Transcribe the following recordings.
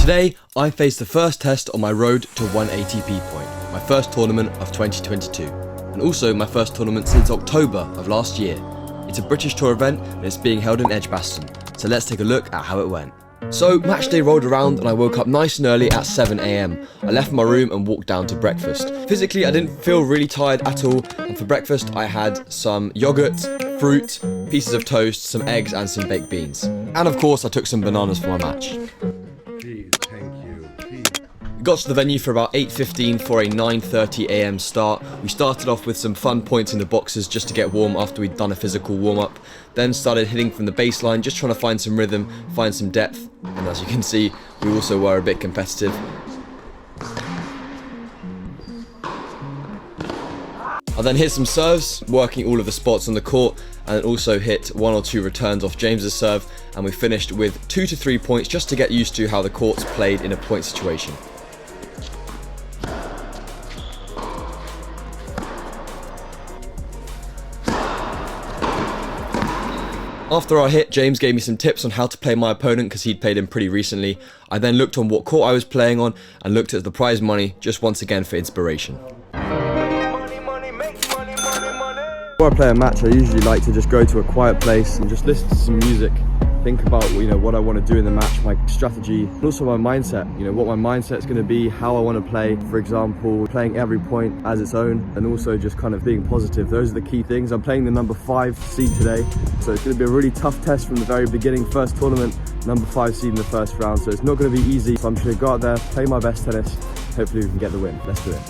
Today, I face the first test on my road to 1 ATP point, my first tournament of 2022, and also my first tournament since October of last year. It's a British Tour event and it's being held in Edgbaston, so let's take a look at how it went. So, match day rolled around and I woke up nice and early at 7 AM. I left my room and walked down to breakfast. Physically, I didn't feel really tired at all, and for breakfast I had some yogurt, fruit, pieces of toast, some eggs and some baked beans. And of course I took some bananas for my match. Got to the venue for about 8:15 for a 9:30 AM start. We started off with some fun points in the boxes just to get warm after we'd done a physical warm-up. Then started hitting from the baseline, just trying to find some rhythm, find some depth. And as you can see, we also were a bit competitive. I then hit some serves, working all of the spots on the court, and also hit 1 or 2 returns off James's serve, and we finished with 2 to 3 points just to get used to how the courts played in a point situation. After our hit, James gave me some tips on how to play my opponent because he'd played him pretty recently. I then looked on what court I was playing on and looked at the prize money just once again for inspiration. Before I play a match, I usually like to just go to a quiet place and just listen to some music, think about what I want to do in the match, my strategy, and also my mindset, what my mindset's going to be, how I want to play. For example, playing every point as its own, and also just kind of being positive. Those are the key things. I'm playing the number 5 seed today, so it's going to be a really tough test from the very beginning. First tournament, number 5 seed in the first round, so it's not going to be easy. So I'm just going to go out there, play my best tennis, hopefully we can get the win. Let's do it.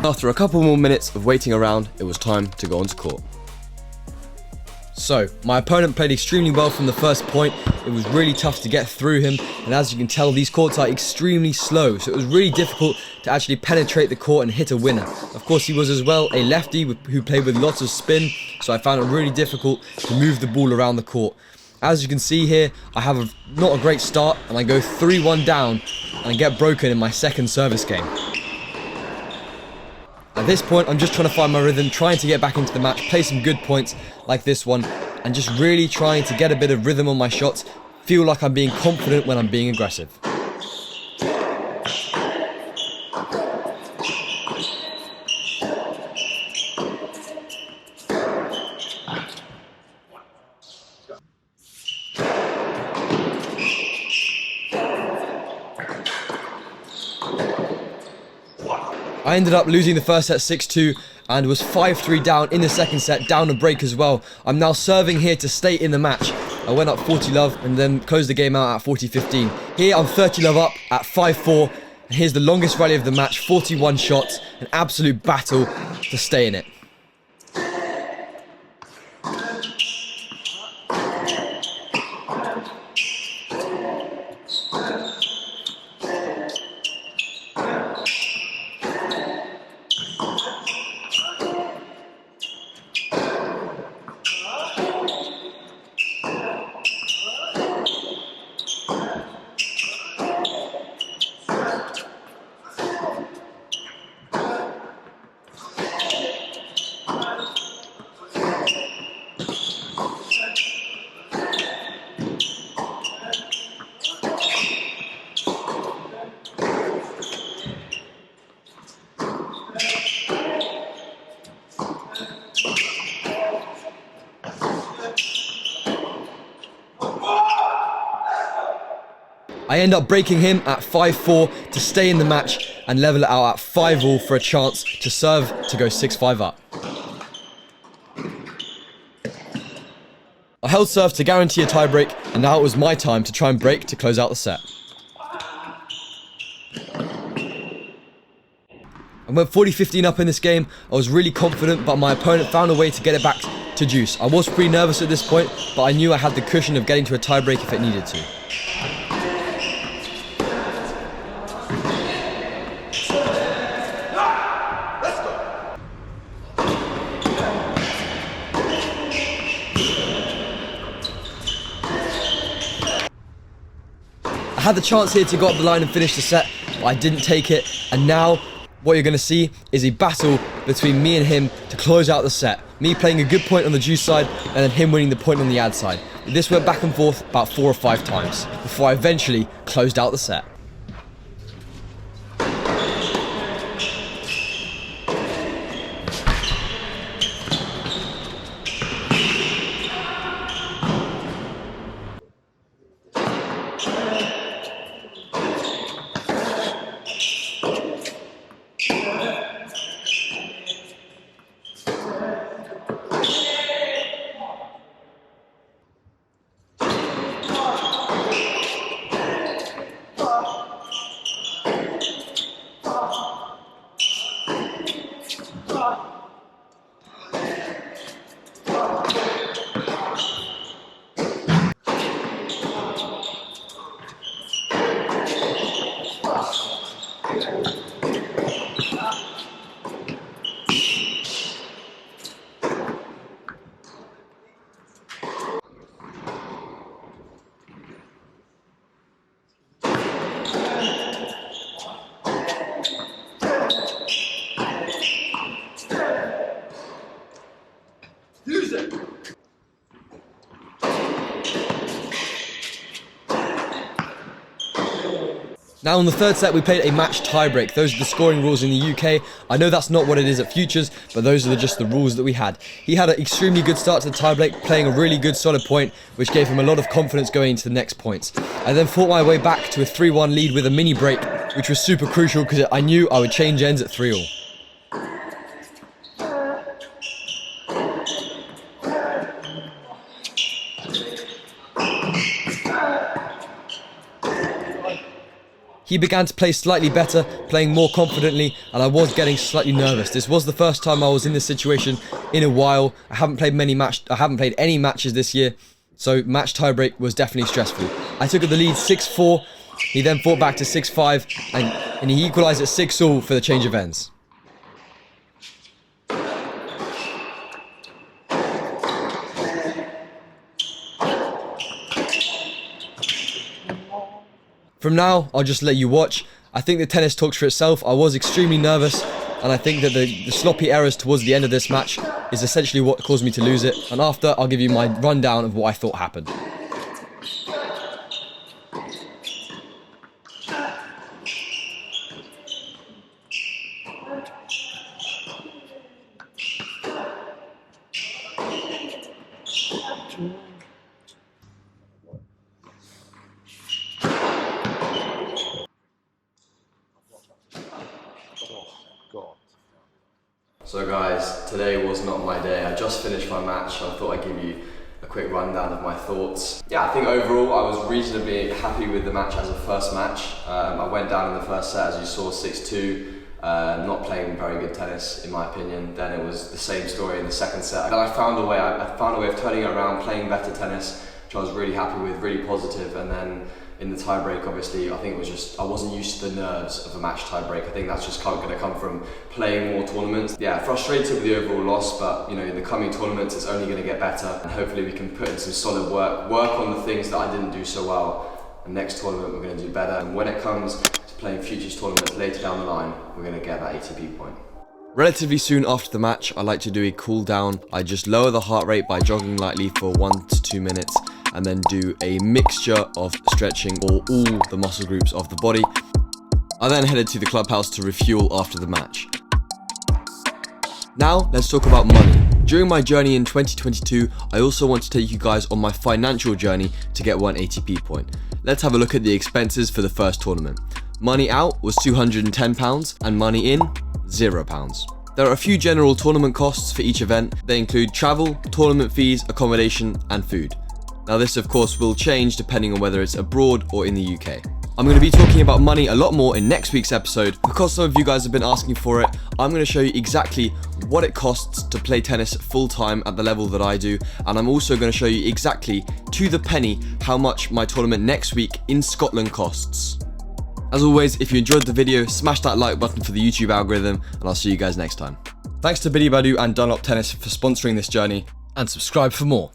After a couple more minutes of waiting around, it was time to go onto court. So, my opponent played extremely well from the first point. It was really tough to get through him, and as you can tell, these courts are extremely slow, so it was really difficult to actually penetrate the court and hit a winner. Of course, he was as well a lefty who played with lots of spin, so I found it really difficult to move the ball around the court. As you can see here, I have not a great start, and I go 3-1 down, and I get broken in my second service game. At this point, I'm just trying to find my rhythm, trying to get back into the match, play some good points like this one, and just really trying to get a bit of rhythm on my shots, feel like I'm being confident when I'm being aggressive. I ended up losing the first set 6-2 and was 5-3 down in the second set, down a break as well. I'm now serving here to stay in the match. I went up 40-love and then closed the game out at 40-15. Here I'm 30-love up at 5-4. And here's the longest rally of the match, 41 shots, an absolute battle to stay in it. I end up breaking him at 5-4 to stay in the match and level it out at 5-all for a chance to serve to go 6-5 up. I held serve to guarantee a tiebreak, and now it was my time to try and break to close out the set. I went 40-15 up in this game. I was really confident, but my opponent found a way to get it back to deuce. I was pretty nervous at this point, but I knew I had the cushion of getting to a tiebreak if it needed to. I had the chance here to go up the line and finish the set, but I didn't take it, and now what you're going to see is a battle between me and him to close out the set. Me playing a good point on the juice side, and then him winning the point on the ad side. This went back and forth about 4 or 5 times before I eventually closed out the set. Now in the third set we played a match tiebreak. Those are the scoring rules in the UK. I know that's not what it is at Futures, but those are just the rules that we had. He had an extremely good start to the tiebreak, playing a really good solid point, which gave him a lot of confidence going into the next points. I then fought my way back to a 3-1 lead with a mini break, which was super crucial because I knew I would change ends at 3-all. He began to play slightly better, playing more confidently, and I was getting slightly nervous. This was the first time I was in this situation in a while. I haven't played any matches this year, so match tiebreak was definitely stressful. I took the lead 6-4. He then fought back to 6-5, and he equalised at 6-all for the change of ends. From now, I'll just let you watch. I think the tennis talks for itself. I was extremely nervous, and I think that the sloppy errors towards the end of this match is essentially what caused me to lose it. And after, I'll give you my rundown of what I thought happened. So guys, today was not my day. I just finished my match, so I thought I'd give you a quick rundown of my thoughts. Yeah, I think overall I was reasonably happy with the match as a first match. I went down in the first set, as you saw, 6-2. Not playing very good tennis in my opinion. Then it was the same story in the second set. Then I found a way of turning it around, playing better tennis, which I was really happy with, really positive. And then in the tiebreak, obviously, I think it was just, I wasn't used to the nerves of a match tiebreak. I think that's just going to come from playing more tournaments. Yeah, frustrated with the overall loss, but you know, in the coming tournaments, it's only going to get better. And hopefully we can put in some solid work on the things that I didn't do so well. And next tournament, we're going to do better. And when it comes to playing Futures tournaments later down the line, we're going to get that ATP point. Relatively soon after the match, I like to do a cool down. I just lower the heart rate by jogging lightly for 1 to 2 minutes, and then do a mixture of stretching for all the muscle groups of the body. I then headed to the clubhouse to refuel after the match. Now, let's talk about money. During my journey in 2022, I also want to take you guys on my financial journey to get 1 ATP point. Let's have a look at the expenses for the first tournament. Money out was £210 and money in, £0. There are a few general tournament costs for each event. They include travel, tournament fees, accommodation, and food. Now this of course will change depending on whether it's abroad or in the UK. I'm going to be talking about money a lot more in next week's episode. Because some of you guys have been asking for it, I'm going to show you exactly what it costs to play tennis full time at the level that I do, and I'm also going to show you exactly to the penny how much my tournament next week in Scotland costs. As always, if you enjoyed the video, smash that like button for the YouTube algorithm, and I'll see you guys next time. Thanks to Biddy Badu and Dunlop Tennis for sponsoring this journey, and subscribe for more.